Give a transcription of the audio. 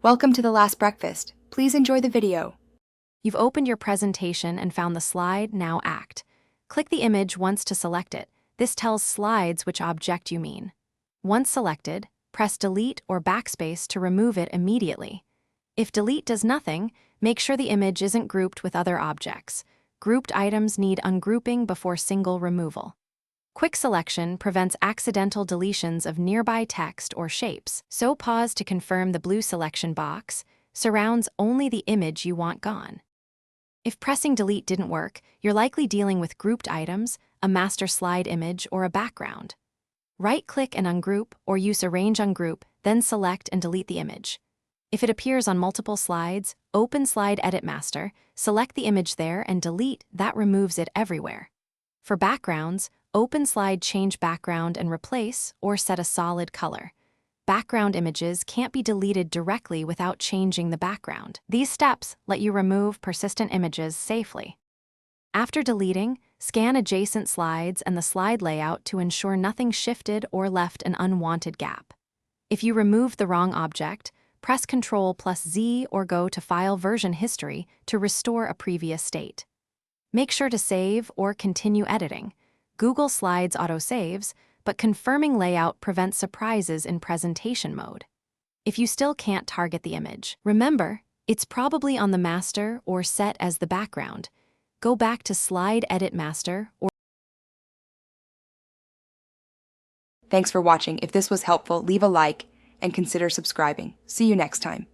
Welcome to The Last Breakfast. Please enjoy the video. You've opened your presentation and found the slide Now Act. Click the image once to select it. This tells slides which object you mean. Once selected, press Delete or Backspace to remove it immediately. If Delete does nothing, make sure the image isn't grouped with other objects. Grouped items need ungrouping before single removal. Quick selection prevents accidental deletions of nearby text or shapes, so pause to confirm the blue selection box surrounds only the image you want gone. If pressing delete didn't work, you're likely dealing with grouped items, a master slide image, or a background. Right-click and ungroup, or use Arrange Ungroup, then select and delete the image. If it appears on multiple slides, open Slide Edit Master, select the image there and delete. That removes it everywhere. For backgrounds, open Slide Change Background and replace or set a solid color. Background images can't be deleted directly without changing the background. These steps let you remove persistent images safely. After deleting, scan adjacent slides and the slide layout to ensure nothing shifted or left an unwanted gap. If you remove the wrong object, press Ctrl+Z or go to File Version History to restore a previous state. Make sure to save or continue editing. Google Slides autosaves, but confirming layout prevents surprises in presentation mode. If you still can't target the image, remember, it's probably on the master or set as the background. Go back to Slide Edit Master or Thanks for watching. If this was helpful, leave a like and consider subscribing. See you next time.